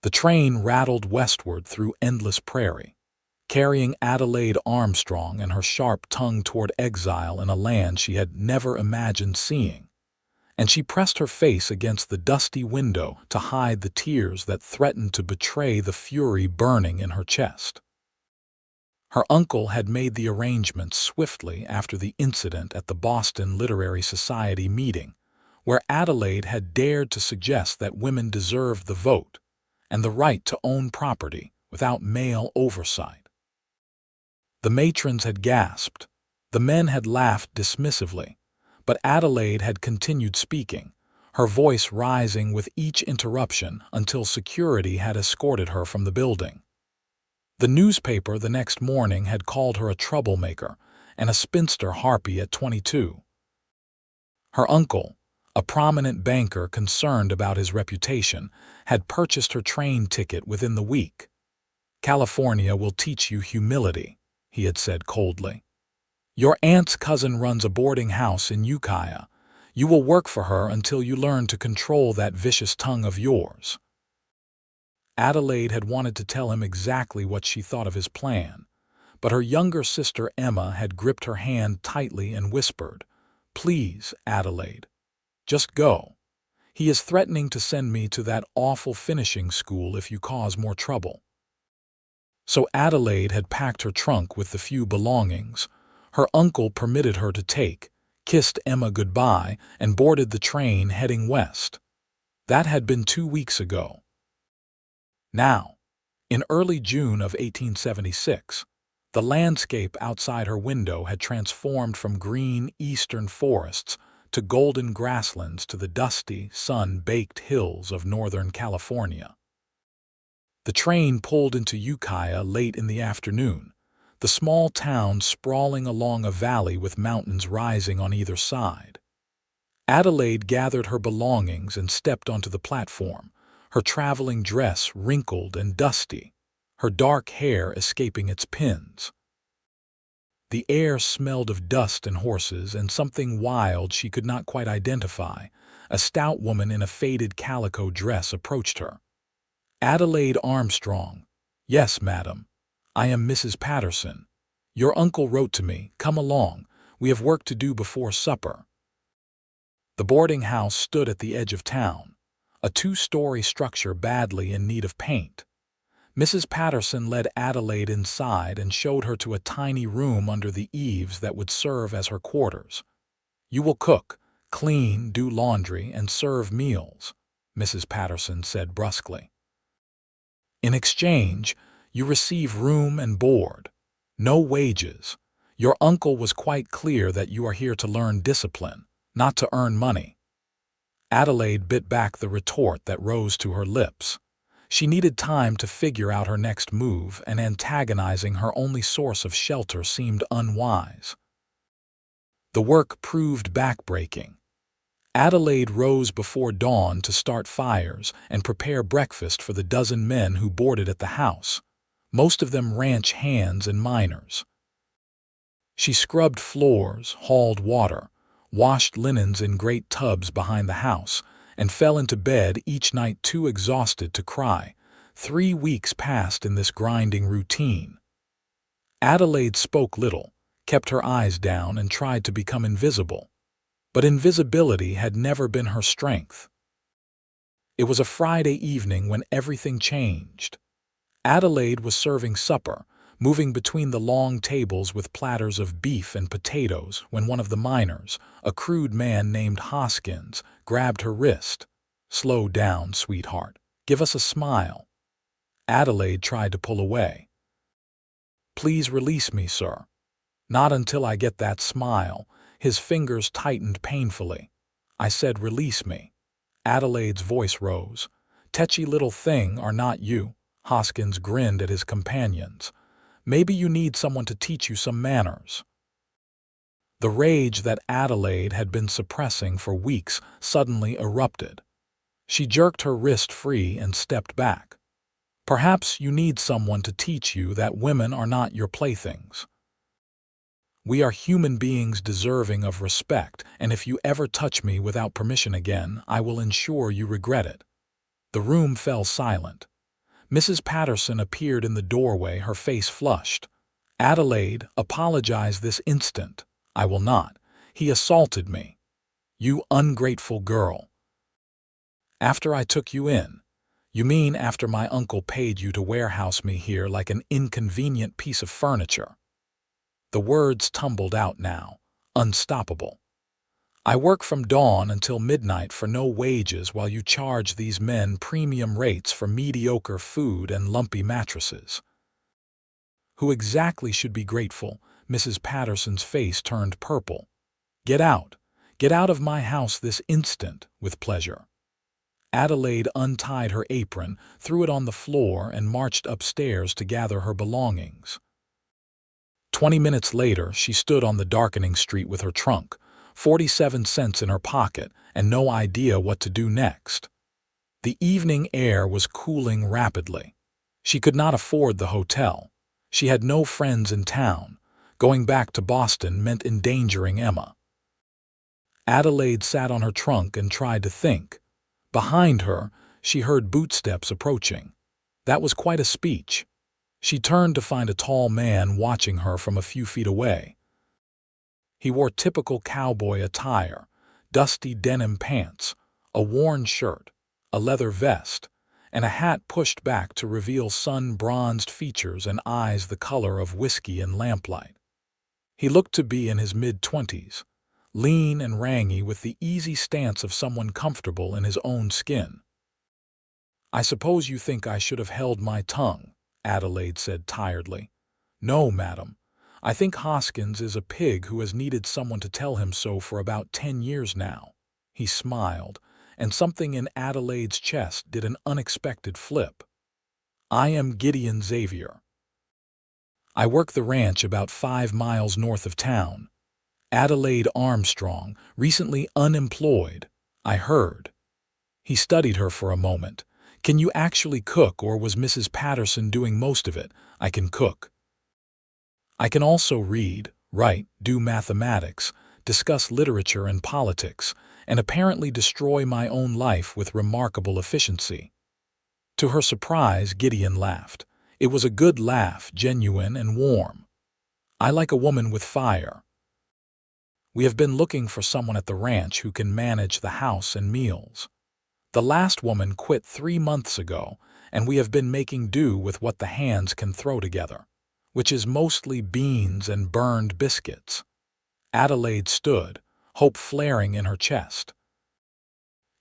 The train rattled westward through endless prairie, carrying Adelaide Armstrong and her sharp tongue toward exile in a land she had never imagined seeing, and she pressed her face against the dusty window to hide the tears that threatened to betray the fury burning in her chest. Her uncle had made the arrangements swiftly after the incident at the Boston Literary Society meeting, where Adelaide had dared to suggest that women deserved the vote and the right to own property without male oversight. The matrons had gasped, the men had laughed dismissively, but Adelaide had continued speaking, her voice rising with each interruption until security had escorted her from the building. The newspaper the next morning had called her a troublemaker and a spinster harpy at 22. Her uncle, a prominent banker concerned about his reputation, had purchased her train ticket within the week. "California will teach you humility," he had said coldly. "Your aunt's cousin runs a boarding house in Ukiah. You will work for her until you learn to control that vicious tongue of yours." Adelaide had wanted to tell him exactly what she thought of his plan, but her younger sister Emma had gripped her hand tightly and whispered, "Please, Adelaide, just go. He is threatening to send me to that awful finishing school if you cause more trouble." So Adelaide had packed her trunk with the few belongings her uncle permitted her to take, kissed Emma goodbye, and boarded the train heading west. That had been 2 weeks ago. Now, in early June of 1876, the landscape outside her window had transformed from green eastern forests to golden grasslands to the dusty, sun-baked hills of Northern California. The train pulled into Ukiah late in the afternoon, the small town sprawling along a valley with mountains rising on either side. Adelaide gathered her belongings and stepped onto the platform, her traveling dress wrinkled and dusty, her dark hair escaping its pins. The air smelled of dust and horses and something wild she could not quite identify. A stout woman in a faded calico dress approached her. "Adelaide Armstrong." "Yes, madam. I am Mrs. Patterson. Your uncle wrote to me. Come along. We have work to do before supper." The boarding house stood at the edge of town, a 2-story structure badly in need of paint. Mrs. Patterson led Adelaide inside and showed her to a tiny room under the eaves that would serve as her quarters. "You will cook, clean, do laundry, and serve meals," Mrs. Patterson said brusquely. "In exchange, you receive room and board. No wages. Your uncle was quite clear that you are here to learn discipline, not to earn money." Adelaide bit back the retort that rose to her lips. She needed time to figure out her next move, and antagonizing her only source of shelter seemed unwise. The work proved backbreaking. Adelaide rose before dawn to start fires and prepare breakfast for the dozen men who boarded at the house, most of them ranch hands and miners. She scrubbed floors, hauled water, washed linens in great tubs behind the house, and fell into bed each night too exhausted to cry. 3 weeks passed in this grinding routine. Adelaide spoke little, kept her eyes down, and tried to become invisible. But invisibility had never been her strength. It was a Friday evening when everything changed. Adelaide was serving supper, moving between the long tables with platters of beef and potatoes, when one of the miners, a crude man named Hoskins, grabbed her wrist. "Slow down, sweetheart. Give us a smile." Adelaide tried to pull away. "Please release me, sir." "Not until I get that smile." His fingers tightened painfully. "I said release me." Adelaide's voice rose. "Tetchy little thing, are not you?" Hoskins grinned at his companions. "Maybe you need someone to teach you some manners." The rage that Adelaide had been suppressing for weeks suddenly erupted. She jerked her wrist free and stepped back. "Perhaps you need someone to teach you that women are not your playthings. We are human beings deserving of respect, and if you ever touch me without permission again, I will ensure you regret it." The room fell silent. Mrs. Patterson appeared in the doorway, her face flushed. "Adelaide, apologize this instant." "I will not. He assaulted me." "You ungrateful girl." "After I took you in." "You mean after my uncle paid you to warehouse me here like an inconvenient piece of furniture?" The words tumbled out now, unstoppable. "I work from dawn until midnight for no wages while you charge these men premium rates for mediocre food and lumpy mattresses." "Who exactly should be grateful?" Mrs. Patterson's face turned purple. "Get out. Get out of my house this instant," with pleasure. Adelaide untied her apron, threw it on the floor, and marched upstairs to gather her belongings. 20 minutes later, she stood on the darkening street with her trunk, 47 cents in her pocket, and no idea what to do next. The evening air was cooling rapidly. She could not afford the hotel. She had no friends in town. Going back to Boston meant endangering Emma. Adelaide sat on her trunk and tried to think. Behind her, she heard bootsteps approaching. That was quite a speech. She turned to find a tall man watching her from a few feet away. He wore typical cowboy attire, dusty denim pants, a worn shirt, a leather vest, and a hat pushed back to reveal sun-bronzed features and eyes the color of whiskey in lamplight. He looked to be in his mid-20s, lean and rangy with the easy stance of someone comfortable in his own skin. "I suppose you think I should have held my tongue," Adelaide said tiredly. "No, madam. I think Hoskins is a pig who has needed someone to tell him so for about 10 years now." He smiled, and something in Adelaide's chest did an unexpected flip. "I am Gideon Xavier. I work the ranch about 5 miles north of town. Adelaide Armstrong, recently unemployed, I heard." He studied her for a moment. "Can you actually cook, or was Mrs. Patterson doing most of it?" "I can cook. I can also read, write, do mathematics, discuss literature and politics, and apparently destroy my own life with remarkable efficiency." To her surprise, Gideon laughed. It was a good laugh, genuine and warm. "I like a woman with fire. We have been looking for someone at the ranch who can manage the house and meals. The last woman quit 3 months ago, and we have been making do with what the hands can throw together, which is mostly beans and burned biscuits." Adelaide stood, hope flaring in her chest.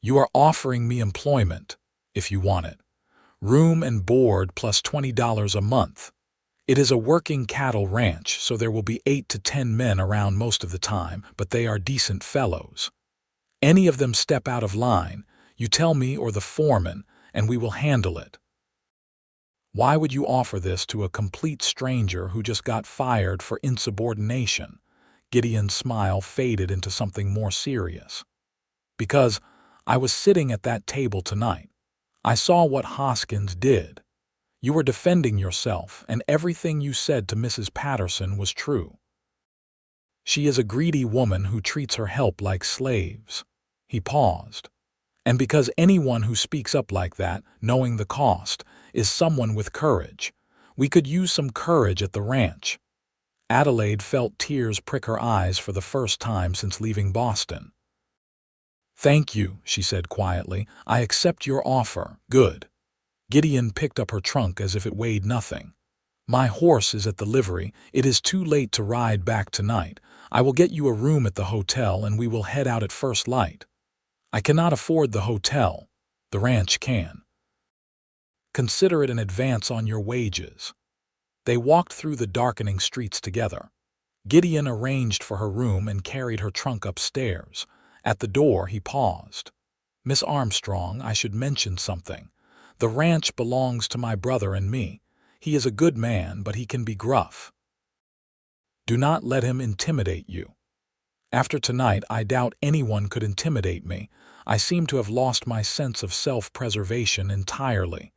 "You are offering me employment, if you want it. Room and board plus $20 a month. It is a working cattle ranch, so there will be 8 to 10 men around most of the time, but they are decent fellows. Any of them step out of line, you tell me or the foreman, and we will handle it." "Why would you offer this to a complete stranger who just got fired for insubordination?" Gideon's smile faded into something more serious. "Because I was sitting at that table tonight. I saw what Hoskins did. You were defending yourself, and everything you said to Mrs. Patterson was true. She is a greedy woman who treats her help like slaves." He paused. "And because anyone who speaks up like that, knowing the cost, is someone with courage. We could use some courage at the ranch." Adelaide felt tears prick her eyes for the first time since leaving Boston. "Thank you," she said quietly. "I accept your offer. Good." Gideon picked up her trunk as if it weighed nothing. "My horse is at the livery. It is too late to ride back tonight. I will get you a room at the hotel and we will head out at first light." "I cannot afford the hotel. The ranch can." "Consider it an advance on your wages." They walked through the darkening streets together. Gideon arranged for her room and carried her trunk upstairs. At the door, he paused. "Miss Armstrong, I should mention something. The ranch belongs to my brother and me. He is a good man, but he can be gruff. Do not let him intimidate you. After tonight, I doubt anyone could intimidate me. I seem to have lost my sense of self-preservation entirely."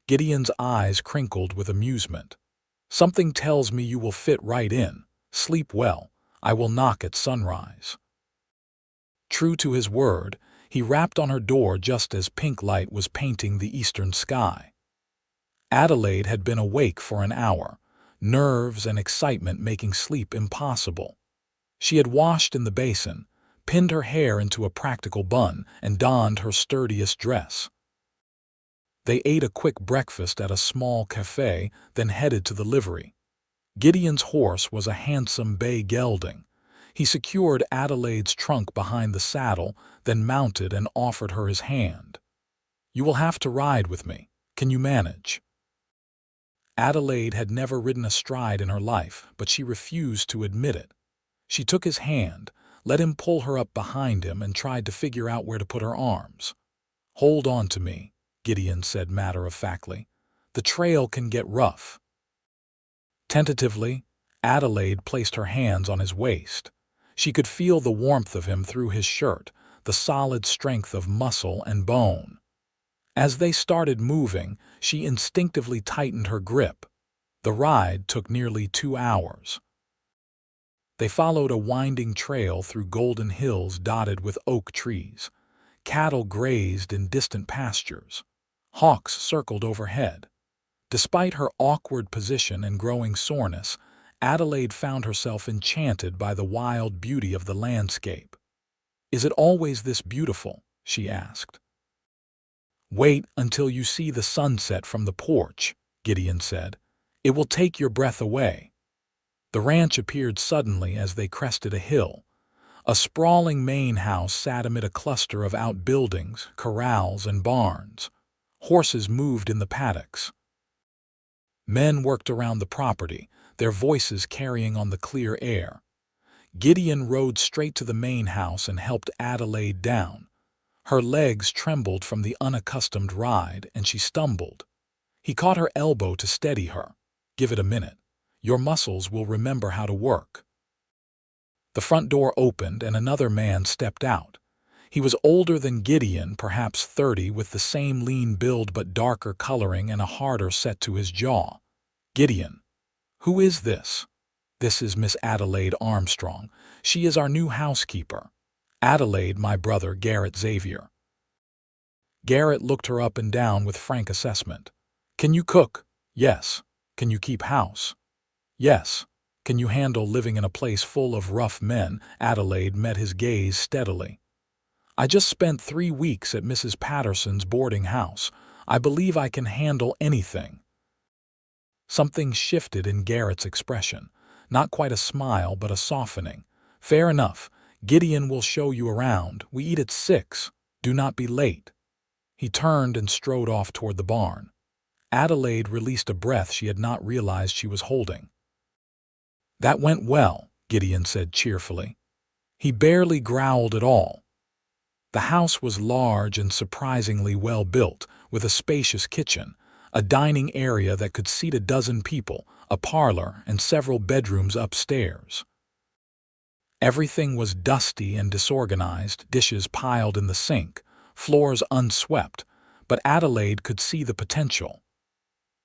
Gideon's eyes crinkled with amusement. "Something tells me you will fit right in. Sleep well. I will knock at sunrise." True to his word, he rapped on her door just as pink light was painting the eastern sky. Adelaide had been awake for an hour, nerves and excitement making sleep impossible. She had washed in the basin, pinned her hair into a practical bun, and donned her sturdiest dress. They ate a quick breakfast at a small cafe, then headed to the livery. Gideon's horse was a handsome bay gelding. He secured Adelaide's trunk behind the saddle, then mounted and offered her his hand. "You will have to ride with me. Can you manage?" Adelaide had never ridden astride in her life, but she refused to admit it. She took his hand, let him pull her up behind him, and tried to figure out where to put her arms. "Hold on to me," Gideon said matter-of-factly. "The trail can get rough." Tentatively, Adelaide placed her hands on his waist. She could feel the warmth of him through his shirt, the solid strength of muscle and bone. As they started moving, she instinctively tightened her grip. The ride took nearly 2 hours. They followed a winding trail through golden hills dotted with oak trees. Cattle grazed in distant pastures. Hawks circled overhead. Despite her awkward position and growing soreness, Adelaide found herself enchanted by the wild beauty of the landscape. "Is it always this beautiful?" she asked. "Wait until you see the sunset from the porch," Gideon said. "It will take your breath away." The ranch appeared suddenly as they crested a hill. A sprawling main house sat amid a cluster of outbuildings, corrals, and barns. Horses moved in the paddocks. Men worked around the property, their voices carrying on the clear air. Gideon rode straight to the main house and helped Adelaide down. Her legs trembled from the unaccustomed ride, and she stumbled. He caught her elbow to steady her. "Give it a minute. Your muscles will remember how to work." The front door opened and another man stepped out. He was older than Gideon, perhaps 30, with the same lean build but darker coloring and a harder set to his jaw. "Gideon, who is this?" "This is Miss Adelaide Armstrong. She is our new housekeeper. Adelaide, my brother, Garrett Xavier." Garrett looked her up and down with frank assessment. "Can you cook?" "Yes." "Can you keep house?" "Yes." "Can you handle living in a place full of rough men?" Adelaide met his gaze steadily. "I just spent 3 weeks at Mrs. Patterson's boarding house. I believe I can handle anything." Something shifted in Garrett's expression. Not quite a smile, but a softening. "Fair enough. Gideon will show you around. We eat at 6. Do not be late." He turned and strode off toward the barn. Adelaide released a breath she had not realized she was holding. "That went well," Gideon said cheerfully. He barely growled at all. The house was large and surprisingly well built, with a spacious kitchen, a dining area that could seat a dozen people, a parlor, and several bedrooms upstairs. Everything was dusty and disorganized, dishes piled in the sink, floors unswept, but Adelaide could see the potential.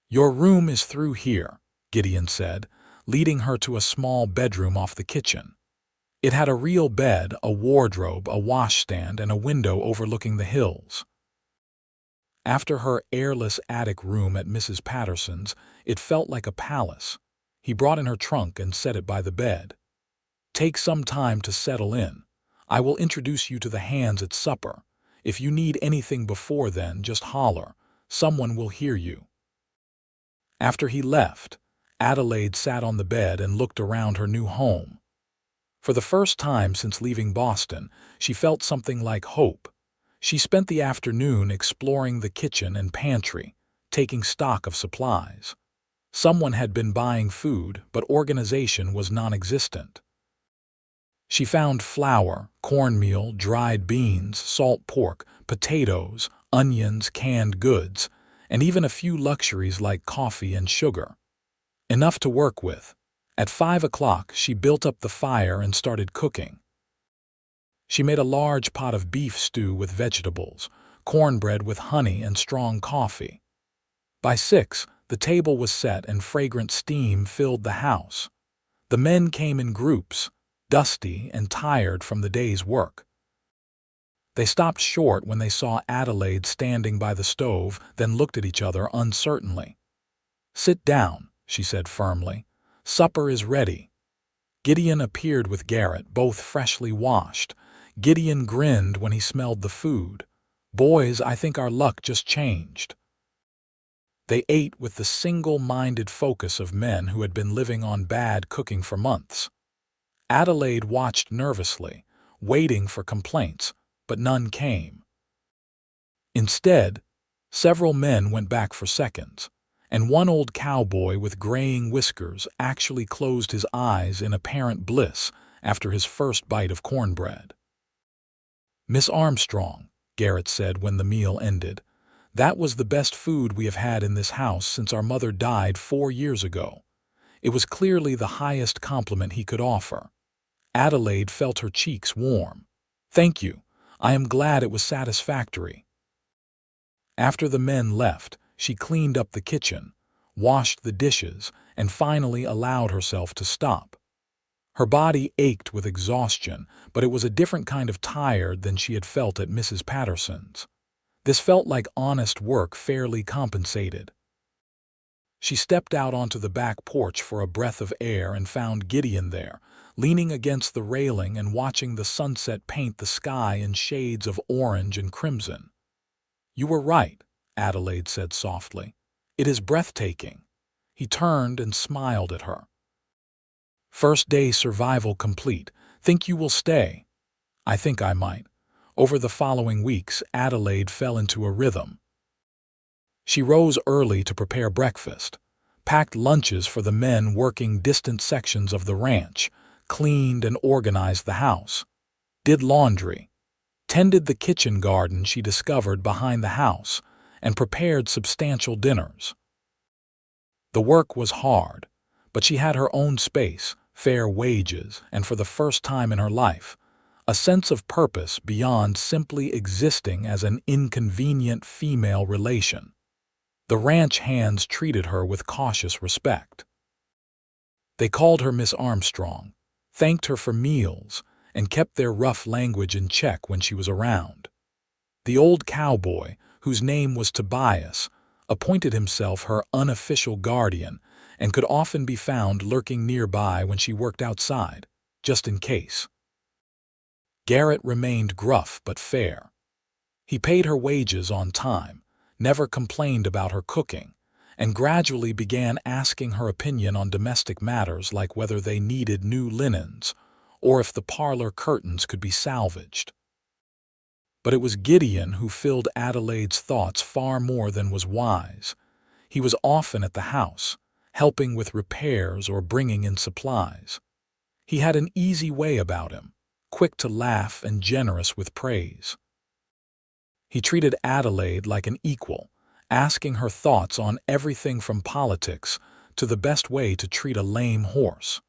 "Your room is through here," Gideon said, leading her to a small bedroom off the kitchen. It had a real bed, a wardrobe, a washstand, and a window overlooking the hills. After her airless attic room at Mrs. Patterson's, it felt like a palace. He brought in her trunk and set it by the bed. "Take some time to settle in. I will introduce you to the hands at supper. If you need anything before then, just holler. Someone will hear you." After he left, Adelaide sat on the bed and looked around her new home. For the first time since leaving Boston, she felt something like hope. She spent the afternoon exploring the kitchen and pantry, taking stock of supplies. Someone had been buying food, but organization was non-existent. She found flour, cornmeal, dried beans, salt pork, potatoes, onions, canned goods, and even a few luxuries like coffee and sugar. Enough to work with. At 5 o'clock, she built up the fire and started cooking. She made a large pot of beef stew with vegetables, cornbread with honey, and strong coffee. By 6, the table was set and fragrant steam filled the house. The men came in groups, dusty and tired from the day's work. They stopped short when they saw Adelaide standing by the stove, then looked at each other uncertainly. "Sit down," she said firmly. "Supper is ready." Gideon appeared with Garrett, both freshly washed. Gideon grinned when he smelled the food. "Boys, I think our luck just changed." They ate with the single-minded focus of men who had been living on bad cooking for months. Adelaide watched nervously, waiting for complaints, but none came. Instead, several men went back for seconds, and one old cowboy with graying whiskers actually closed his eyes in apparent bliss after his first bite of cornbread. "Miss Armstrong," Garrett said when the meal ended, "that was the best food we have had in this house since our mother died 4 years ago." It was clearly the highest compliment he could offer. Adelaide felt her cheeks warm. "Thank you. I am glad it was satisfactory." After the men left, she cleaned up the kitchen, washed the dishes, and finally allowed herself to stop. Her body ached with exhaustion, but it was a different kind of tired than she had felt at Mrs. Patterson's. This felt like honest work fairly compensated. She stepped out onto the back porch for a breath of air and found Gideon there, leaning against the railing and watching the sunset paint the sky in shades of orange and crimson. "You were right," Adelaide said softly. "It is breathtaking." He turned and smiled at her. "First day survival complete. Think you will stay?" "I think I might." Over the following weeks, Adelaide fell into a rhythm. She rose early to prepare breakfast, packed lunches for the men working distant sections of the ranch, cleaned and organized the house, did laundry, tended the kitchen garden she discovered behind the house, and prepared substantial dinners. The work was hard, but she had her own space, fair wages, and for the first time in her life, a sense of purpose beyond simply existing as an inconvenient female relation. The ranch hands treated her with cautious respect. They called her Miss Armstrong, thanked her for meals, and kept their rough language in check when she was around. The old cowboy, whose name was Tobias, appointed himself her unofficial guardian and could often be found lurking nearby when she worked outside, just in case. Garrett remained gruff but fair. He paid her wages on time, never complained about her cooking, and gradually began asking her opinion on domestic matters like whether they needed new linens or if the parlor curtains could be salvaged. But it was Gideon who filled Adelaide's thoughts far more than was wise. He was often at the house, helping with repairs or bringing in supplies. He had an easy way about him, quick to laugh and generous with praise. He treated Adelaide like an equal, asking her thoughts on everything from politics to the best way to treat a lame horse.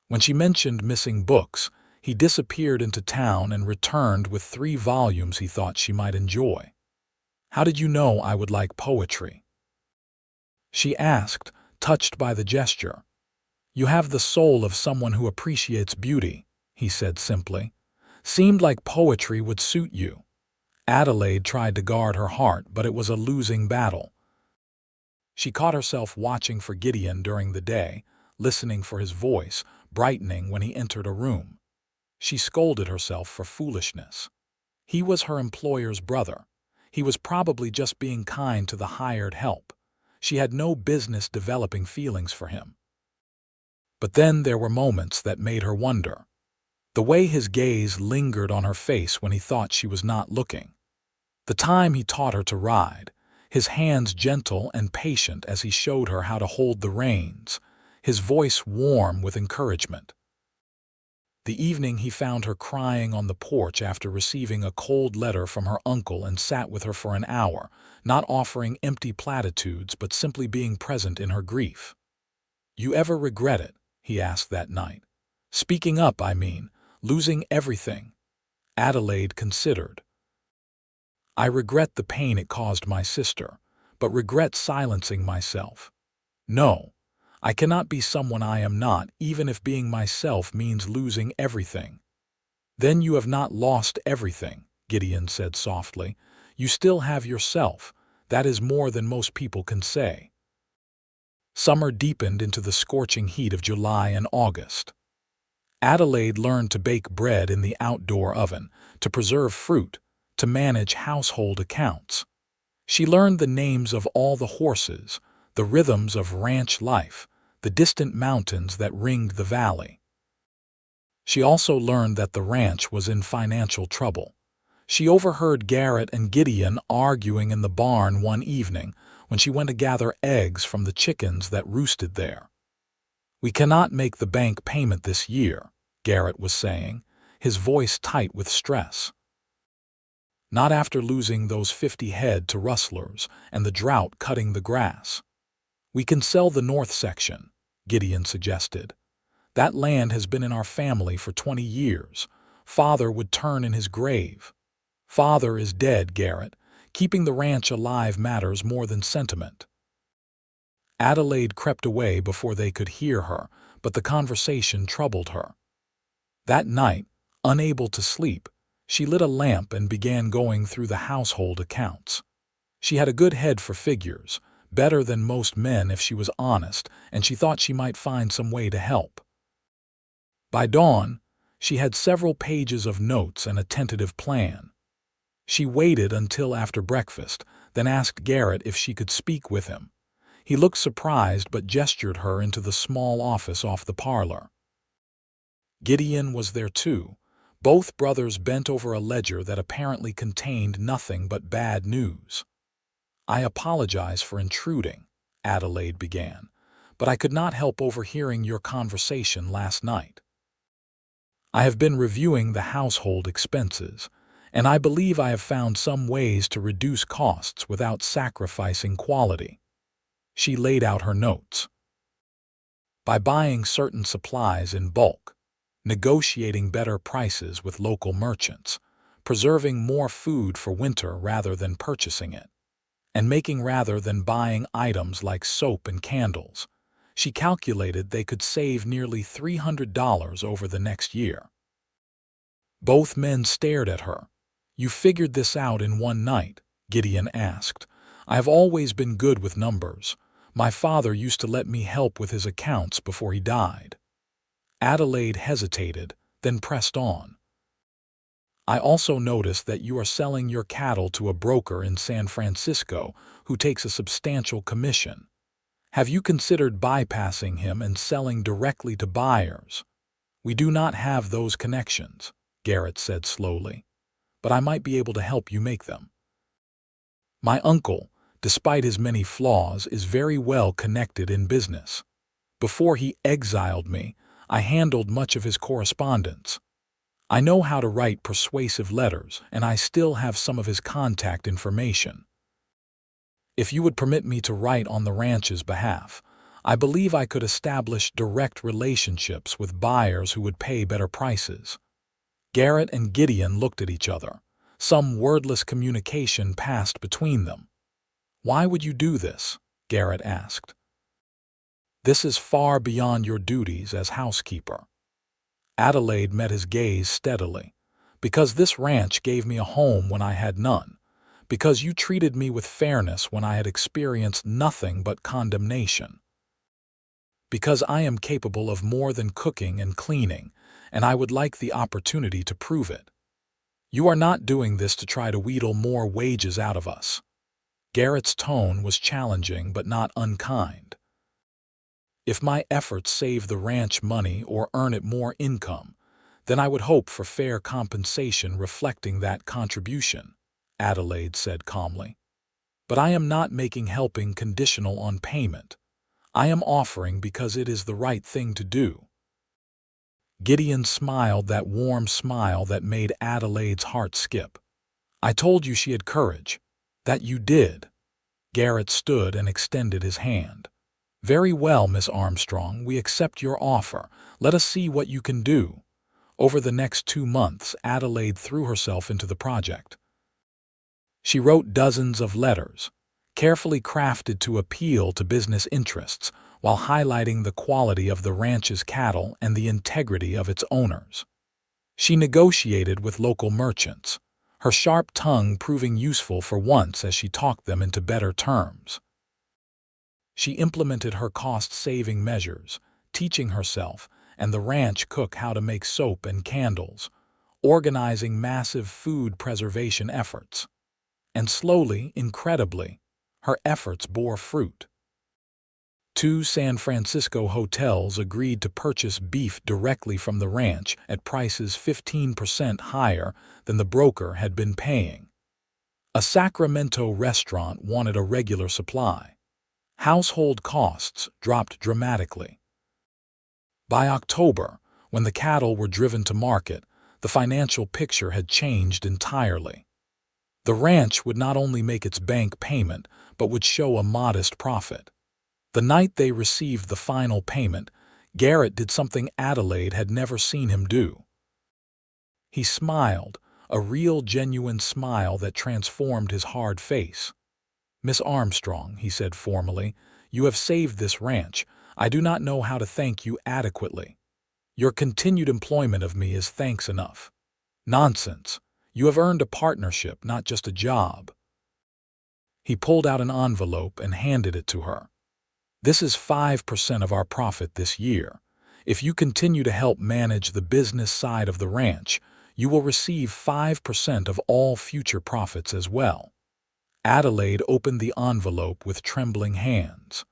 When she mentioned missing books, he disappeared into town and returned with 3 volumes he thought she might enjoy. "How did you know I would like poetry?" she asked, touched by the gesture. "You have the soul of someone who appreciates beauty," he said simply. "Seemed like poetry would suit you." Adelaide tried to guard her heart, but it was a losing battle. She caught herself watching for Gideon during the day, listening for his voice, brightening when he entered a room. She scolded herself for foolishness. He was her employer's brother. He was probably just being kind to the hired help. She had no business developing feelings for him. But then there were moments that made her wonder. The way his gaze lingered on her face when he thought she was not looking. The time he taught her to ride, his hands gentle and patient as he showed her how to hold the reins, his voice warm with encouragement. The evening he found her crying on the porch after receiving a cold letter from her uncle and sat with her for an hour, not offering empty platitudes but simply being present in her grief. "You ever regret it?" he asked that night. "Speaking up, I mean, losing everything." Adelaide considered. "I regret the pain it caused my sister, but regret silencing myself. No, I cannot be someone I am not, even if being myself means losing everything." "Then you have not lost everything," Gideon said softly. "You still have yourself. That is more than most people can say." Summer deepened into the scorching heat of July and August. Adelaide learned to bake bread in the outdoor oven, to preserve fruit, to manage household accounts. She learned the names of all the horses, the rhythms of ranch life, the distant mountains that ringed the valley. She also learned that the ranch was in financial trouble. She overheard Garrett and Gideon arguing in the barn one evening when she went to gather eggs from the chickens that roosted there. "We cannot make the bank payment this year," Garrett was saying, his voice tight with stress. "Not after losing those 50 head to rustlers and the drought cutting the grass." "We can sell the north section," Gideon suggested. "That land has been in our family for 20 years. Father would turn in his grave." "Father is dead, Garrett. Keeping the ranch alive matters more than sentiment." Adelaide crept away before they could hear her, but the conversation troubled her. That night, unable to sleep, she lit a lamp and began going through the household accounts. She had a good head for figures, better than most men if she was honest, and she thought she might find some way to help. By dawn, she had several pages of notes and a tentative plan. She waited until after breakfast, then asked Garrett if she could speak with him. He looked surprised but gestured her into the small office off the parlor. Gideon was there too. Both brothers bent over a ledger that apparently contained nothing but bad news. "I apologize for intruding," Adelaide began, "but I could not help overhearing your conversation last night. I have been reviewing the household expenses, and I believe I have found some ways to reduce costs without sacrificing quality." She laid out her notes. "By buying certain supplies in bulk, negotiating better prices with local merchants, preserving more food for winter rather than purchasing it, and making rather than buying items like soap and candles." She calculated they could save nearly $300 over the next year. Both men stared at her. "You figured this out in one night?" Gideon asked. "I have always been good with numbers. My father used to let me help with his accounts before he died." Adelaide hesitated, then pressed on. "I also noticed that you are selling your cattle to a broker in San Francisco who takes a substantial commission. Have you considered bypassing him and selling directly to buyers?" "We do not have those connections," Garrett said slowly, "but I might be able to help you make them. My uncle, despite his many flaws, is very well connected in business. Before he exiled me, I handled much of his correspondence. I know how to write persuasive letters, and I still have some of his contact information. If you would permit me to write on the ranch's behalf, I believe I could establish direct relationships with buyers who would pay better prices." Garrett and Gideon looked at each other. Some wordless communication passed between them. "Why would you do this?" Garrett asked. "This is far beyond your duties as housekeeper." Adelaide met his gaze steadily. "Because this ranch gave me a home when I had none. Because you treated me with fairness when I had experienced nothing but condemnation. Because I am capable of more than cooking and cleaning, and I would like the opportunity to prove it. You are not doing this to try to wheedle more wages out of us." Garrett's tone was challenging but not unkind. "If my efforts save the ranch money or earn it more income, then I would hope for fair compensation reflecting that contribution," Adelaide said calmly. "But I am not making helping conditional on payment. I am offering because it is the right thing to do." Gideon smiled that warm smile that made Adelaide's heart skip. "I told you she had courage." "That you did." Garrett stood and extended his hand. "Very well, Miss Armstrong, we accept your offer. Let us see what you can do." Over the next 2 months, Adelaide threw herself into the project. She wrote dozens of letters, carefully crafted to appeal to business interests, while highlighting the quality of the ranch's cattle and the integrity of its owners. She negotiated with local merchants, her sharp tongue proving useful for once as she talked them into better terms. She implemented her cost-saving measures, teaching herself and the ranch cook how to make soap and candles, organizing massive food preservation efforts. And slowly, incredibly, her efforts bore fruit. 2 San Francisco hotels agreed to purchase beef directly from the ranch at prices 15% higher than the broker had been paying. A Sacramento restaurant wanted a regular supply. Household costs dropped dramatically. By October, when the cattle were driven to market, the financial picture had changed entirely. The ranch would not only make its bank payment, but would show a modest profit. The night they received the final payment, Garrett did something Adelaide had never seen him do. He smiled, a real genuine smile that transformed his hard face. "Miss Armstrong," he said formally, "you have saved this ranch. I do not know how to thank you adequately. Your continued employment of me is thanks enough." "Nonsense. You have earned a partnership, not just a job." He pulled out an envelope and handed it to her. "This is 5% of our profit this year. If you continue to help manage the business side of the ranch, you will receive 5% of all future profits as well." Adelaide opened the envelope with trembling hands.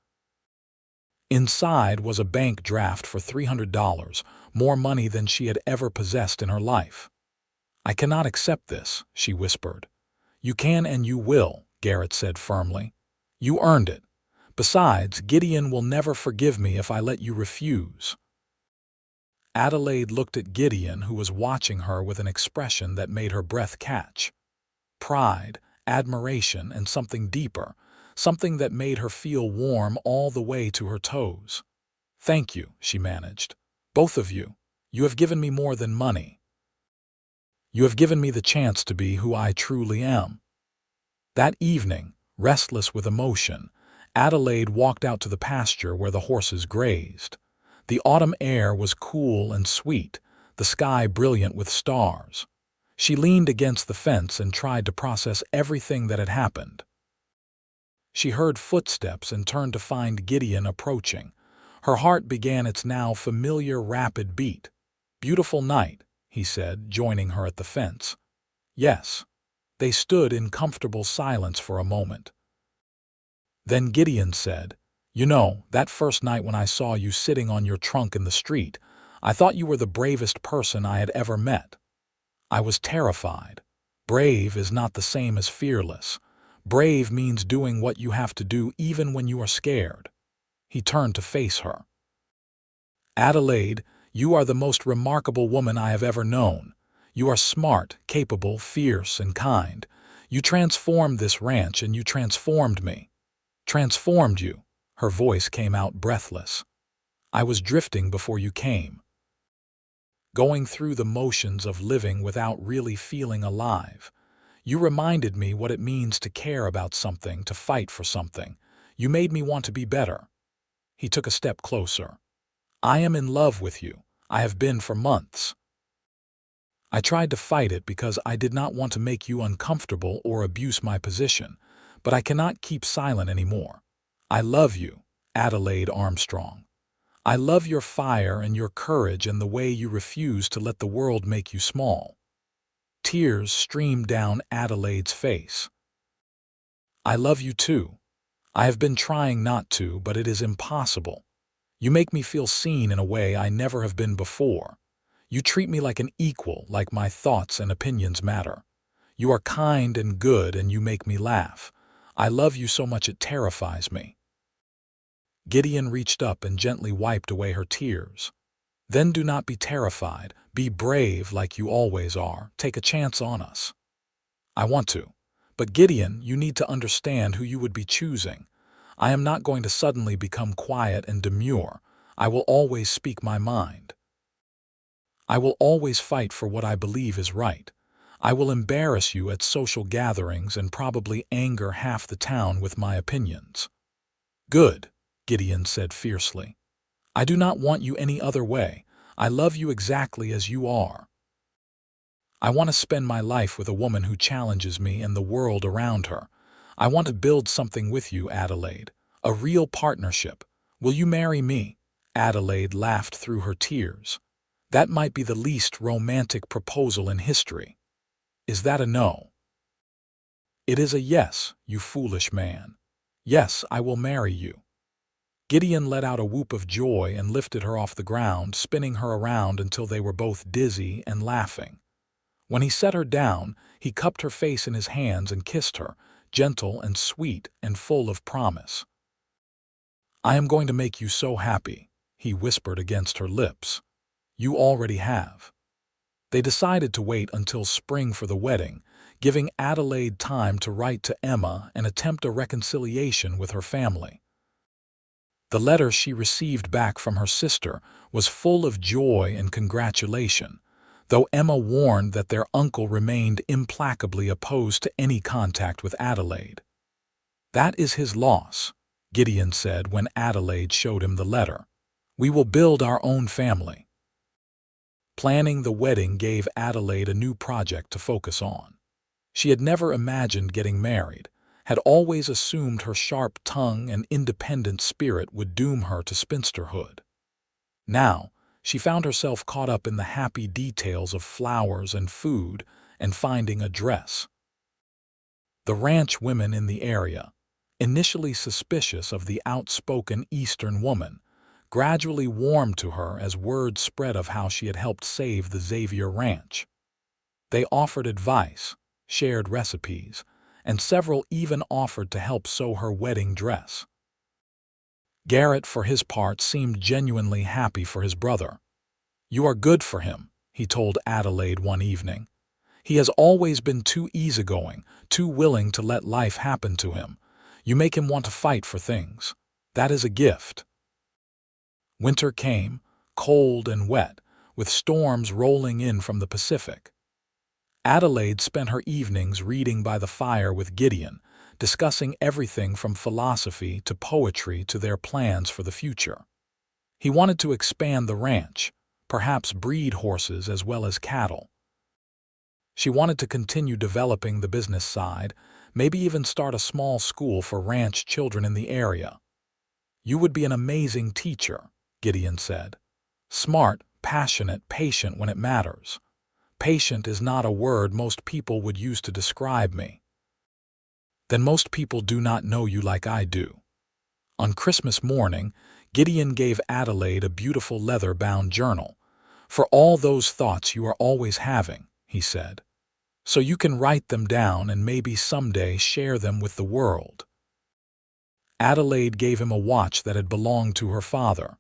Inside was a bank draft for $300, more money than she had ever possessed in her life. "I cannot accept this," she whispered. "You can and you will," Garrett said firmly. "You earned it. Besides, Gideon will never forgive me if I let you refuse." Adelaide looked at Gideon, who was watching her with an expression that made her breath catch. Pride, admiration, and something deeper, something that made her feel warm all the way to her toes. "Thank you," she managed. "Both of you. You have given me more than money. You have given me the chance to be who I truly am." That evening, restless with emotion, Adelaide walked out to the pasture where the horses grazed. The autumn air was cool and sweet, the sky brilliant with stars. She leaned against the fence and tried to process everything that had happened. She heard footsteps and turned to find Gideon approaching. Her heart began its now familiar rapid beat. "Beautiful night," he said, joining her at the fence. "Yes." They stood in comfortable silence for a moment. Then Gideon said, "You know, that first night when I saw you sitting on your trunk in the street, I thought you were the bravest person I had ever met. I was terrified. Brave is not the same as fearless. Brave means doing what you have to do even when you are scared." He turned to face her. "Adelaide, you are the most remarkable woman I have ever known. You are smart, capable, fierce, and kind. You transformed this ranch and you transformed me." "Transformed you?" Her voice came out breathless. "I was drifting before you came. Going through the motions of living without really feeling alive. You reminded me what it means to care about something, to fight for something. You made me want to be better." He took a step closer. "I am in love with you. I have been for months. I tried to fight it because I did not want to make you uncomfortable or abuse my position, but I cannot keep silent anymore. I love you, Adelaide Armstrong. I love your fire and your courage and the way you refuse to let the world make you small." Tears streamed down Adelaide's face. "I love you too. I have been trying not to, but it is impossible. You make me feel seen in a way I never have been before. You treat me like an equal, like my thoughts and opinions matter. You are kind and good and you make me laugh. I love you so much it terrifies me." Gideon reached up and gently wiped away her tears. "Then do not be terrified. Be brave like you always are. Take a chance on us." "I want to. But Gideon, you need to understand who you would be choosing. I am not going to suddenly become quiet and demure. I will always speak my mind. I will always fight for what I believe is right. I will embarrass you at social gatherings and probably anger half the town with my opinions." "Good," Gideon said fiercely. "I do not want you any other way. I love you exactly as you are. I want to spend my life with a woman who challenges me and the world around her. I want to build something with you, Adelaide. A real partnership. Will you marry me? Adelaide laughed through her tears. That might be the least romantic proposal in history. Is that a no? It is a yes, you foolish man. Yes, I will marry you. Gideon let out a whoop of joy and lifted her off the ground, spinning her around until they were both dizzy and laughing. When he set her down, he cupped her face in his hands and kissed her, gentle and sweet and full of promise. I am going to make you so happy, he whispered against her lips. You already have. They decided to wait until spring for the wedding, giving Adelaide time to write to Emma and attempt a reconciliation with her family. The letter she received back from her sister was full of joy and congratulation, though Emma warned that their uncle remained implacably opposed to any contact with Adelaide. That is his loss, Gideon said when Adelaide showed him the letter. We will build our own family. Planning the wedding gave Adelaide a new project to focus on. She had never imagined getting married, had always assumed her sharp tongue and independent spirit would doom her to spinsterhood. Now, she found herself caught up in the happy details of flowers and food and finding a dress. The ranch women in the area, initially suspicious of the outspoken Eastern woman, gradually warmed to her as word spread of how she had helped save the Xavier ranch. They offered advice, shared recipes, and several even offered to help sew her wedding dress. Garrett, for his part, seemed genuinely happy for his brother. You are good for him, he told Adelaide one evening. He has always been too easygoing, too willing to let life happen to him. You make him want to fight for things. That is a gift. Winter came, cold and wet, with storms rolling in from the Pacific. Adelaide spent her evenings reading by the fire with Gideon, discussing everything from philosophy to poetry to their plans for the future. He wanted to expand the ranch, perhaps breed horses as well as cattle. She wanted to continue developing the business side, maybe even start a small school for ranch children in the area. You would be an amazing teacher, Gideon said. Smart, passionate, patient when it matters. Patient is not a word most people would use to describe me. Then most people do not know you like I do. On Christmas morning, Gideon gave Adelaide a beautiful leather-bound journal. For all those thoughts you are always having, he said. So you can write them down and maybe someday share them with the world. Adelaide gave him a watch that had belonged to her father.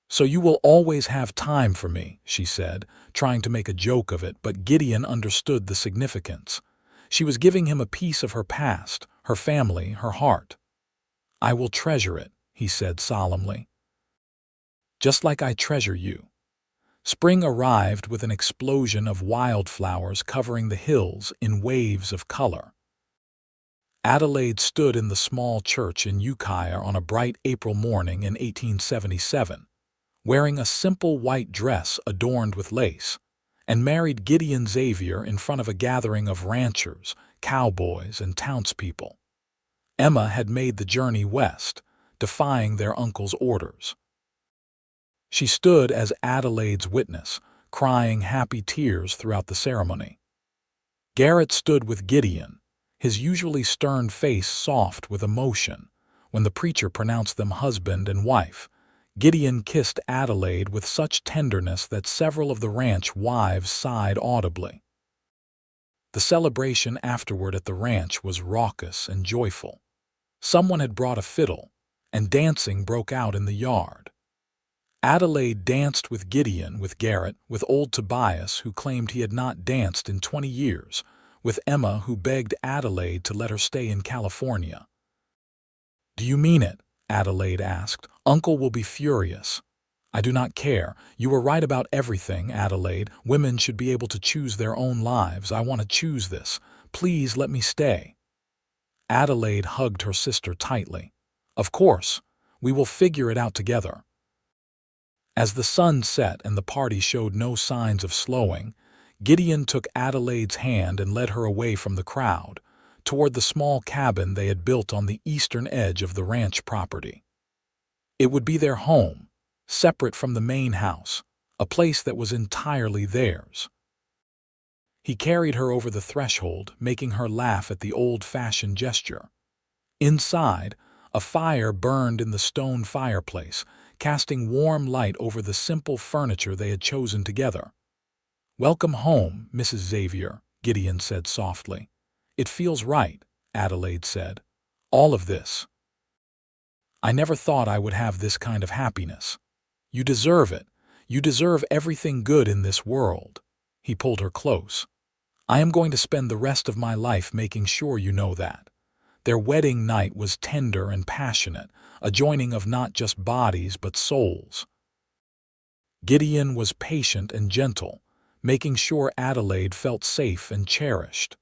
So you will always have time for me, she said, trying to make a joke of it, but Gideon understood the significance. She was giving him a piece of her past, her family, her heart. I will treasure it, he said solemnly. Just like I treasure you. Spring arrived with an explosion of wildflowers covering the hills in waves of color. Adelaide stood in the small church in Ukiah on a bright April morning in 1877. Wearing a simple white dress adorned with lace, and married Gideon Xavier in front of a gathering of ranchers, cowboys, and townspeople. Emma had made the journey west, defying their uncle's orders. She stood as Adelaide's witness, crying happy tears throughout the ceremony. Garrett stood with Gideon, his usually stern face soft with emotion, when the preacher pronounced them husband and wife. Gideon kissed Adelaide with such tenderness that several of the ranch wives sighed audibly. The celebration afterward at the ranch was raucous and joyful. Someone had brought a fiddle, and dancing broke out in the yard. Adelaide danced with Gideon, with Garrett, with old Tobias, who claimed he had not danced in 20 years, with Emma, who begged Adelaide to let her stay in California. Do you mean it? Adelaide asked. Uncle will be furious. I do not care. You were right about everything, Adelaide. Women should be able to choose their own lives. I want to choose this. Please let me stay. Adelaide hugged her sister tightly. Of course. We will figure it out together. As the sun set and the party showed no signs of slowing, Gideon took Adelaide's hand and led her away from the crowd, toward the small cabin they had built on the eastern edge of the ranch property. It would be their home, separate from the main house, a place that was entirely theirs. He carried her over the threshold, making her laugh at the old-fashioned gesture. Inside, a fire burned in the stone fireplace, casting warm light over the simple furniture they had chosen together. "Welcome home, Mrs. Xavier," Gideon said softly. "It feels right," Adelaide said. "All of this. I never thought I would have this kind of happiness. You deserve it. You deserve everything good in this world." He pulled her close. "I am going to spend the rest of my life making sure you know that." Their wedding night was tender and passionate, a joining of not just bodies but souls. Gideon was patient and gentle, making sure Adelaide felt safe and cherished.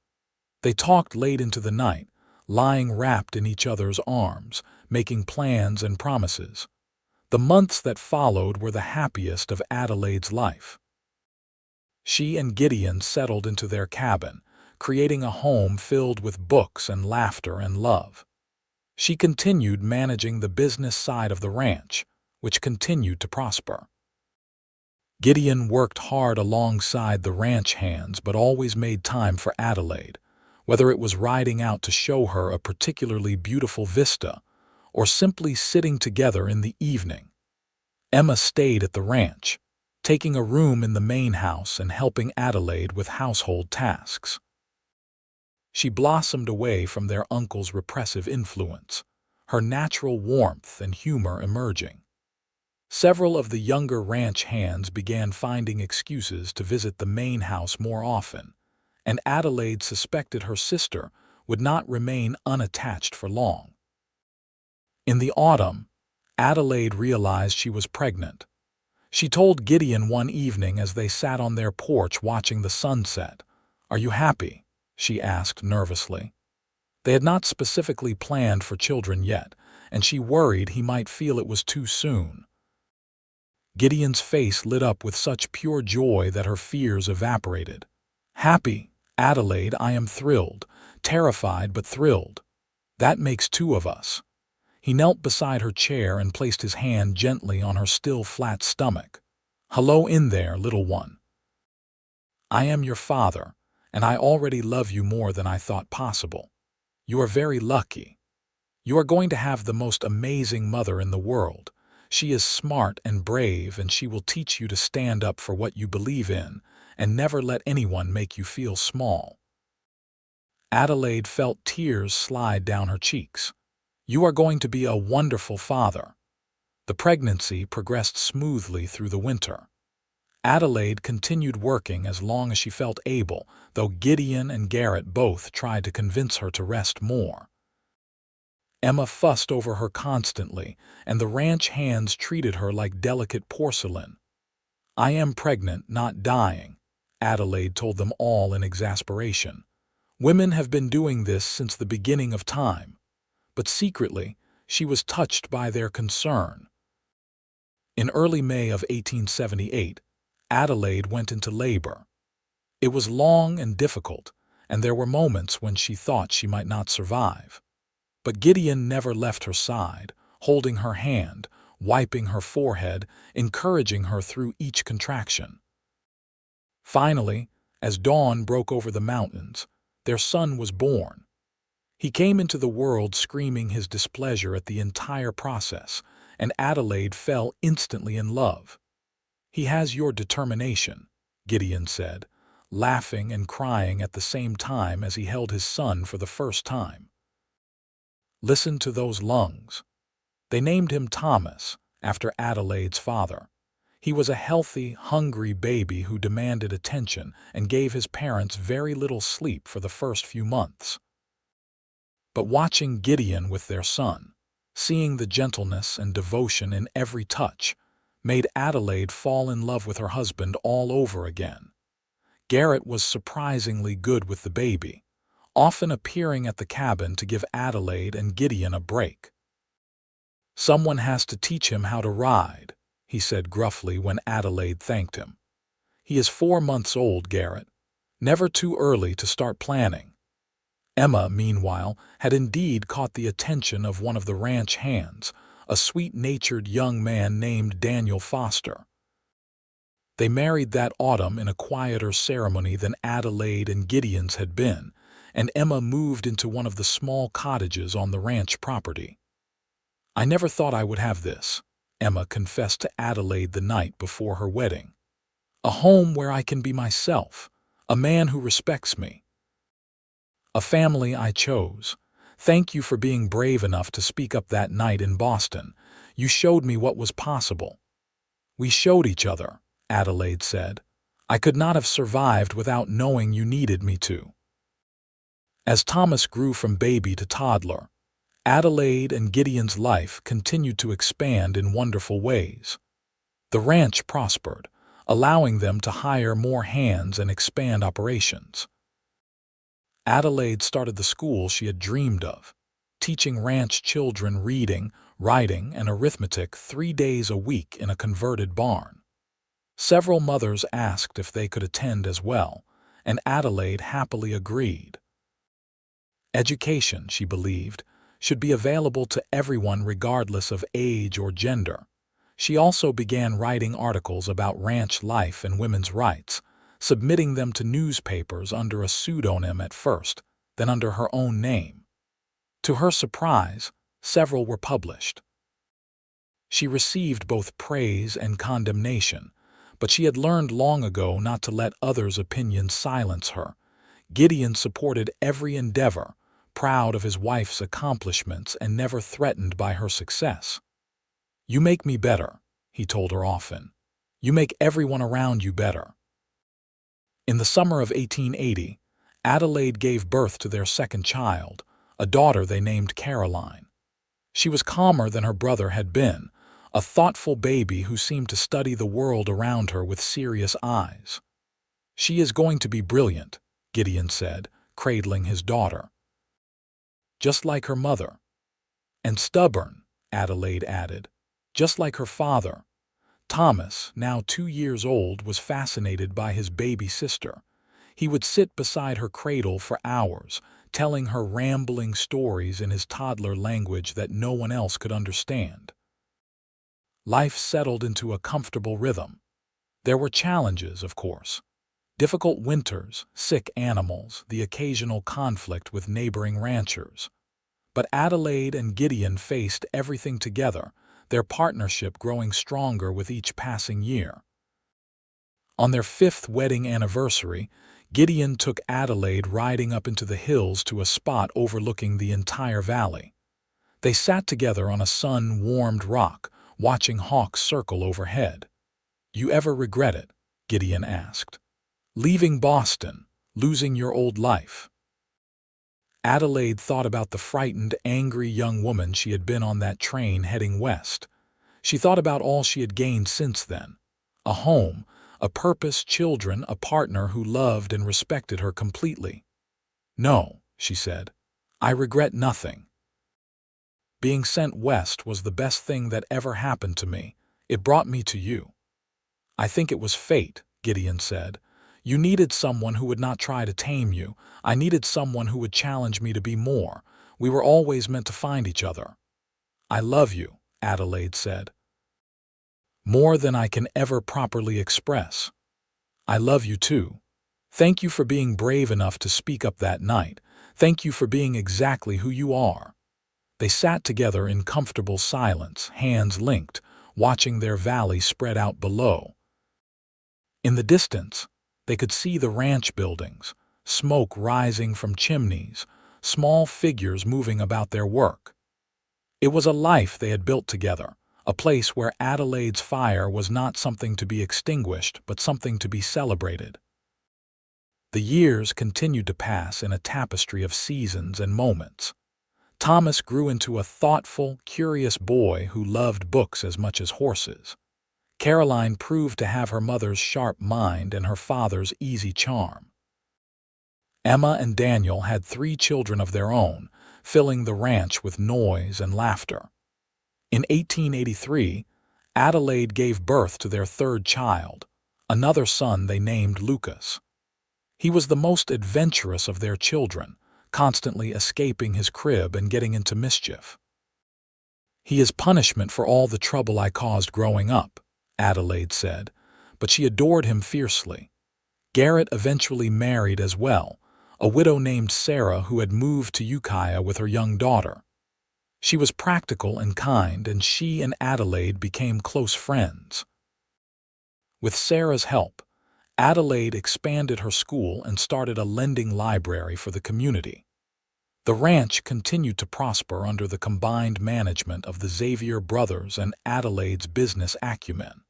They talked late into the night, lying wrapped in each other's arms, making plans and promises. The months that followed were the happiest of Adelaide's life. She and Gideon settled into their cabin, creating a home filled with books and laughter and love. She continued managing the business side of the ranch, which continued to prosper. Gideon worked hard alongside the ranch hands but always made time for Adelaide, whether it was riding out to show her a particularly beautiful vista or simply sitting together in the evening. Emma stayed at the ranch, taking a room in the main house and helping Adelaide with household tasks. She blossomed away from their uncle's repressive influence, her natural warmth and humor emerging. Several of the younger ranch hands began finding excuses to visit the main house more often, and Adelaide suspected her sister would not remain unattached for long. In the autumn, Adelaide realized she was pregnant. She told Gideon one evening as they sat on their porch watching the sunset. "Are you happy?" she asked nervously. They had not specifically planned for children yet, and she worried he might feel it was too soon. Gideon's face lit up with such pure joy that her fears evaporated. "Happy, Adelaide, I am thrilled, terrified but thrilled. That makes two of us." He knelt beside her chair and placed his hand gently on her still flat stomach. "Hello in there, little one. I am your father, and I already love you more than I thought possible. You are very lucky. You are going to have the most amazing mother in the world. She is smart and brave, and she will teach you to stand up for what you believe in and never let anyone make you feel small." Adelaide felt tears slide down her cheeks. "You are going to be a wonderful father." The pregnancy progressed smoothly through the winter. Adelaide continued working as long as she felt able, though Gideon and Garrett both tried to convince her to rest more. Emma fussed over her constantly, and the ranch hands treated her like delicate porcelain. "I am pregnant, not dying," Adelaide told them all in exasperation. "Women have been doing this since the beginning of time." But secretly, she was touched by their concern. In early May of 1878, Adelaide went into labor. It was long and difficult, and there were moments when she thought she might not survive. But Gideon never left her side, holding her hand, wiping her forehead, encouraging her through each contraction. Finally, as dawn broke over the mountains, their son was born. He came into the world screaming his displeasure at the entire process, and Adelaide fell instantly in love. "He has your determination," Gideon said, laughing and crying at the same time as he held his son for the first time. "Listen to those lungs." They named him Thomas, after Adelaide's father. He was a healthy, hungry baby who demanded attention and gave his parents very little sleep for the first few months. But watching Gideon with their son, seeing the gentleness and devotion in every touch, made Adelaide fall in love with her husband all over again. Garrett was surprisingly good with the baby, often appearing at the cabin to give Adelaide and Gideon a break. "Someone has to teach him how to ride," he said gruffly when Adelaide thanked him. "He is 4 months old, Garrett. Never too early to start planning." Emma, meanwhile, had indeed caught the attention of one of the ranch hands, a sweet-natured young man named Daniel Foster. They married that autumn in a quieter ceremony than Adelaide and Gideon's had been, and Emma moved into one of the small cottages on the ranch property. "I never thought I would have this," Emma confessed to Adelaide the night before her wedding. "A home where I can be myself, a man who respects me. A family I chose. Thank you for being brave enough to speak up that night in Boston. You showed me what was possible." "We showed each other," Adelaide said. "I could not have survived without knowing you needed me to." As Thomas grew from baby to toddler, Adelaide and Gideon's life continued to expand in wonderful ways. The ranch prospered, allowing them to hire more hands and expand operations. Adelaide started the school she had dreamed of, teaching ranch children reading, writing, and arithmetic 3 days a week in a converted barn. Several mothers asked if they could attend as well, and Adelaide happily agreed. Education, she believed, should be available to everyone regardless of age or gender. She also began writing articles about ranch life and women's rights, submitting them to newspapers under a pseudonym at first, then under her own name. To her surprise, several were published. She received both praise and condemnation, but she had learned long ago not to let others' opinions silence her. Gideon supported every endeavor, proud of his wife's accomplishments and never threatened by her success. "You make me better," he told her often. "You make everyone around you better." In the summer of 1880, Adelaide gave birth to their second child, a daughter they named Caroline. She was calmer than her brother had been, a thoughtful baby who seemed to study the world around her with serious eyes. "She is going to be brilliant," Gideon said, cradling his daughter. "Just like her mother." "And stubborn," Adelaide added, "just like her father." Thomas, now 2 years old, was fascinated by his baby sister. He would sit beside her cradle for hours, telling her rambling stories in his toddler language that no one else could understand. Life settled into a comfortable rhythm. There were challenges, of course. Difficult winters, sick animals, the occasional conflict with neighboring ranchers. But Adelaide and Gideon faced everything together, their partnership growing stronger with each passing year. On their 5th wedding anniversary, Gideon took Adelaide riding up into the hills to a spot overlooking the entire valley. They sat together on a sun-warmed rock, watching hawks circle overhead. "You ever regret it?" Gideon asked. "Leaving Boston, losing your old life?" Adelaide thought about the frightened, angry young woman she had been on that train heading west. She thought about all she had gained since then: a home, a purpose, children, a partner who loved and respected her completely. "No," she said, "I regret nothing. Being sent west was the best thing that ever happened to me. It brought me to you." "I think it was fate," Gideon said. "You needed someone who would not try to tame you. I needed someone who would challenge me to be more. We were always meant to find each other." "I love you," Adelaide said. "More than I can ever properly express." "I love you too. Thank you for being brave enough to speak up that night. Thank you for being exactly who you are." They sat together in comfortable silence, hands linked, watching their valley spread out below. In the distance, they could see the ranch buildings, smoke rising from chimneys, small figures moving about their work. It was a life they had built together, a place where Adelaide's fire was not something to be extinguished, but something to be celebrated. The years continued to pass in a tapestry of seasons and moments. Thomas grew into a thoughtful, curious boy who loved books as much as horses. Caroline proved to have her mother's sharp mind and her father's easy charm. Emma and Daniel had 3 children of their own, filling the ranch with noise and laughter. In 1883, Adelaide gave birth to their 3rd child, another son they named Lucas. He was the most adventurous of their children, constantly escaping his crib and getting into mischief. "He is punishment for all the trouble I caused growing up," Adelaide said, but she adored him fiercely. Garrett eventually married as well, a widow named Sarah who had moved to Ukiah with her young daughter. She was practical and kind, and she and Adelaide became close friends. With Sarah's help, Adelaide expanded her school and started a lending library for the community. The ranch continued to prosper under the combined management of the Xavier brothers and Adelaide's business acumen.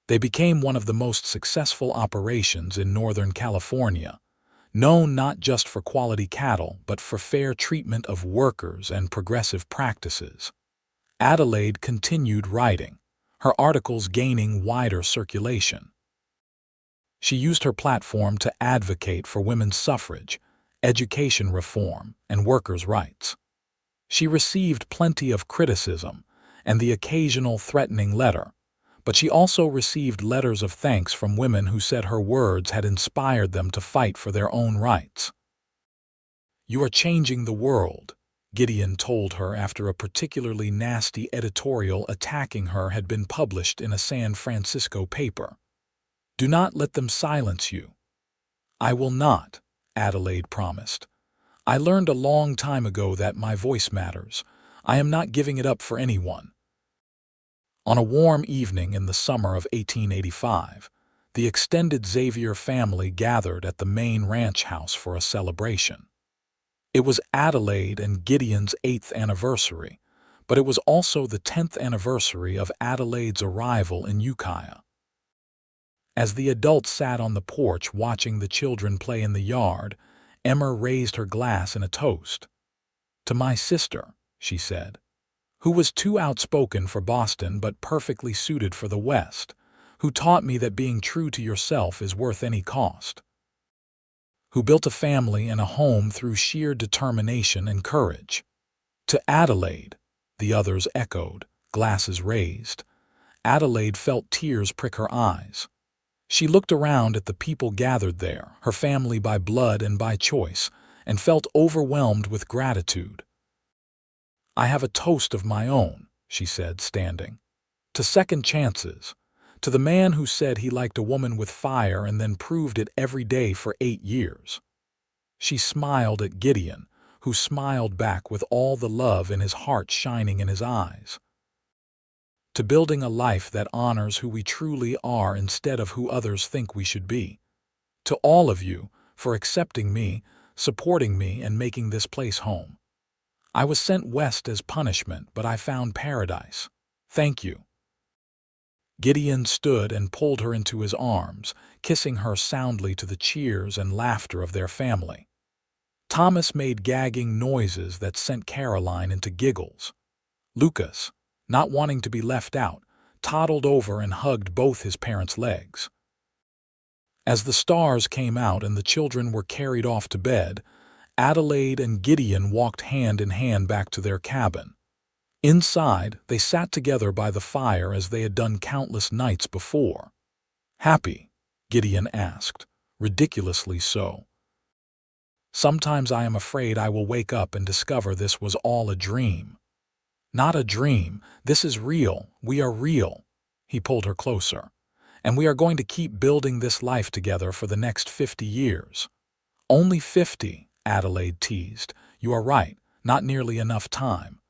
They became one of the most successful operations in Northern California, known not just for quality cattle but for fair treatment of workers and progressive practices. Adelaide continued writing, her articles gaining wider circulation. She used her platform to advocate for women's suffrage, education reform, and workers' rights. She received plenty of criticism and the occasional threatening letter, but she also received letters of thanks from women who said her words had inspired them to fight for their own rights. "You are changing the world," Gideon told her after a particularly nasty editorial attacking her had been published in a San Francisco paper. "Do not let them silence you." "I will not," Adelaide promised. "I learned a long time ago that my voice matters. I am not giving it up for anyone." On a warm evening in the summer of 1885, the extended Xavier family gathered at the main ranch house for a celebration. It was Adelaide and Gideon's 8th anniversary, but it was also the 10th anniversary of Adelaide's arrival in Ukiah. As the adults sat on the porch watching the children play in the yard, Emma raised her glass in a toast. "To my sister," she said, "who was too outspoken for Boston but perfectly suited for the West, who taught me that being true to yourself is worth any cost, who built a family and a home through sheer determination and courage." "To Adelaide," the others echoed, glasses raised. Adelaide felt tears prick her eyes. She looked around at the people gathered there, her family by blood and by choice, and felt overwhelmed with gratitude. "I have a toast of my own," she said, standing. "To second chances. To the man who said he liked a woman with fire and then proved it every day for 8 years. She smiled at Gideon, who smiled back with all the love in his heart shining in his eyes. "To building a life that honors who we truly are instead of who others think we should be. To all of you, for accepting me, supporting me, and making this place home. I was sent west as punishment, but I found paradise. Thank you." Gideon stood and pulled her into his arms, kissing her soundly to the cheers and laughter of their family. Thomas made gagging noises that sent Caroline into giggles. Lucas, not wanting to be left out, toddled over and hugged both his parents' legs. As the stars came out and the children were carried off to bed, Adelaide and Gideon walked hand in hand back to their cabin. Inside, they sat together by the fire as they had done countless nights before. "Happy?" Gideon asked, ridiculously so. "Sometimes I am afraid I will wake up and discover this was all a dream." "Not a dream. This is real. We are real." He pulled her closer. "And we are going to keep building this life together for the next 50 years. "Only 50, Adelaide teased. "You are right. Not nearly enough time."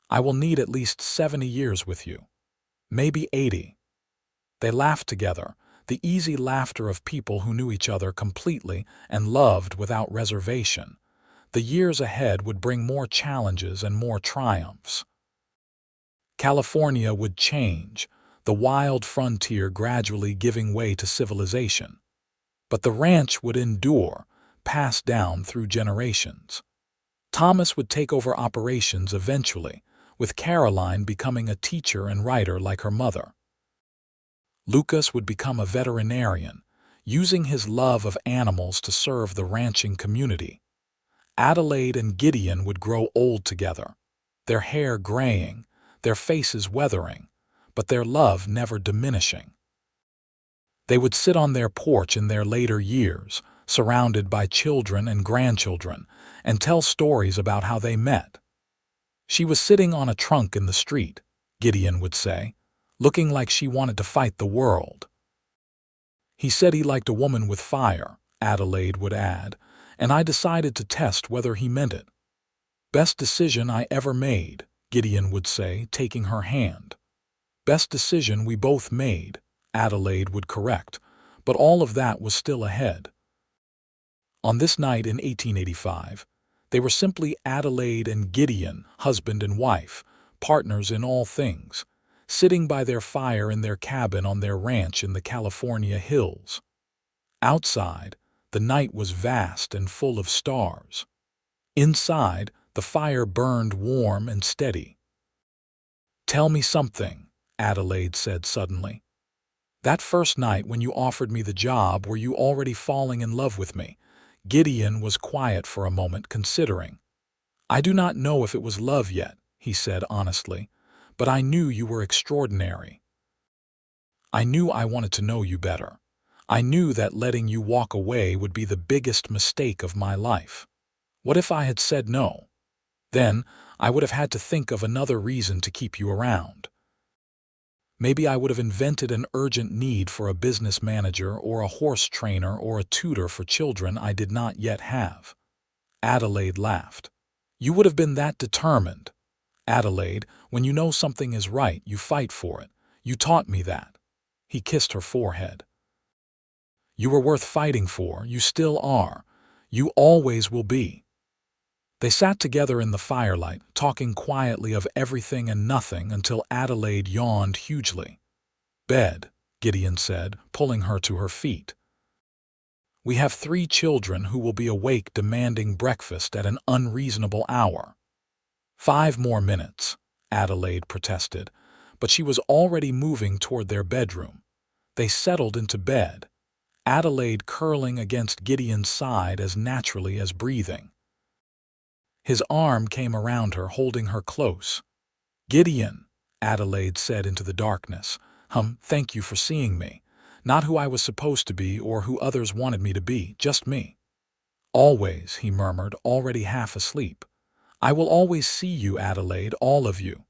"I will need at least 70 years with you. Maybe 80. They laughed together, the easy laughter of people who knew each other completely and loved without reservation. The years ahead would bring more challenges and more triumphs. California would change, the wild frontier gradually giving way to civilization. But the ranch would endure, passed down through generations. Thomas would take over operations eventually, with Caroline becoming a teacher and writer like her mother. Lucas would become a veterinarian, using his love of animals to serve the ranching community. Adelaide and Gideon would grow old together, their hair graying, their faces weathering, but their love never diminishing. They would sit on their porch in their later years, surrounded by children and grandchildren, and tell stories about how they met. She was sitting on a trunk in the street, Gideon would say, looking like she wanted to fight the world. He said he liked a woman with fire, Adelaide would add, and I decided to test whether he meant it. Best decision I ever made, Gideon would say, taking her hand. Best decision we both made, Adelaide would correct, but all of that was still ahead. On this night in 1885, they were simply Adelaide and Gideon, husband and wife, partners in all things, sitting by their fire in their cabin on their ranch in the California hills. Outside, the night was vast and full of stars. Inside, the fire burned warm and steady. "Tell me something," Adelaide said suddenly. "That first night when you offered me the job, were you already falling in love with me?" Gideon was quiet for a moment, considering. "I do not know if it was love yet," he said honestly, "but I knew you were extraordinary. I knew I wanted to know you better. I knew that letting you walk away would be the biggest mistake of my life. What if I had said no? Then I would have had to think of another reason to keep you around. Maybe I would have invented an urgent need for a business manager or a horse trainer or a tutor for children I did not yet have." Adelaide laughed. "You would have been that determined. Adelaide, when you know something is right, you fight for it. You taught me that." He kissed her forehead. "You were worth fighting for. You still are. You always will be." They sat together in the firelight, talking quietly of everything and nothing until Adelaide yawned hugely. "Bed," Gideon said, pulling her to her feet. "We have 3 children who will be awake demanding breakfast at an unreasonable hour." 5 more minutes, Adelaide protested, but she was already moving toward their bedroom. They settled into bed, Adelaide curling against Gideon's side as naturally as breathing. His arm came around her, holding her close. "Gideon," Adelaide said into the darkness, "Thank you for seeing me. Not who I was supposed to be or who others wanted me to be, just me." "Always," he murmured, already half asleep. "I will always see you, Adelaide, all of you.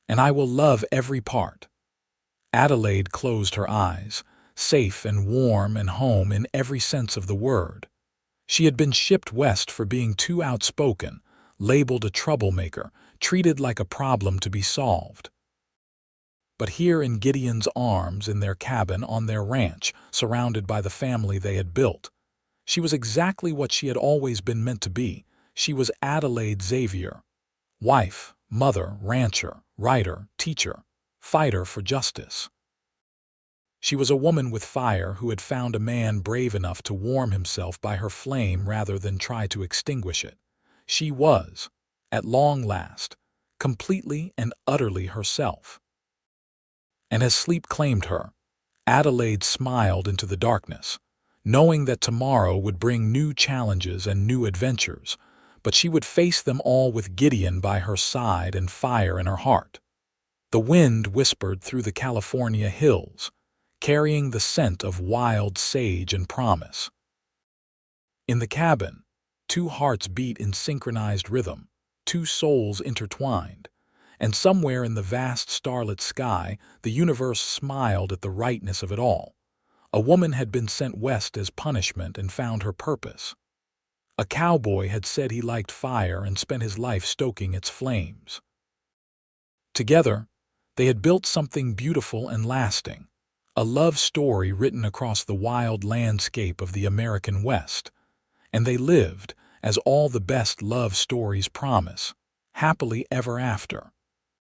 And I will love every part." Adelaide closed her eyes, safe and warm and home in every sense of the word. She had been shipped west for being too outspoken, labeled a troublemaker, treated like a problem to be solved. But here in Gideon's arms, in their cabin on their ranch, surrounded by the family they had built, she was exactly what she had always been meant to be. She was Adelaide Xavier. Wife, mother, rancher, writer, teacher, fighter for justice. She was a woman with fire who had found a man brave enough to warm himself by her flame rather than try to extinguish it. She was, at long last, completely and utterly herself. And as sleep claimed her, Adelaide smiled into the darkness, knowing that tomorrow would bring new challenges and new adventures, but she would face them all with Gideon by her side and fire in her heart. The wind whispered through the California hills, carrying the scent of wild sage and promise. In the cabin, 2 hearts beat in synchronized rhythm, 2 souls intertwined, and somewhere in the vast starlit sky, the universe smiled at the rightness of it all. A woman had been sent west as punishment and found her purpose. A cowboy had said he liked fire and spent his life stoking its flames. Together, they had built something beautiful and lasting, a love story written across the wild landscape of the American West, and they lived, as all the best love stories promise, happily ever after.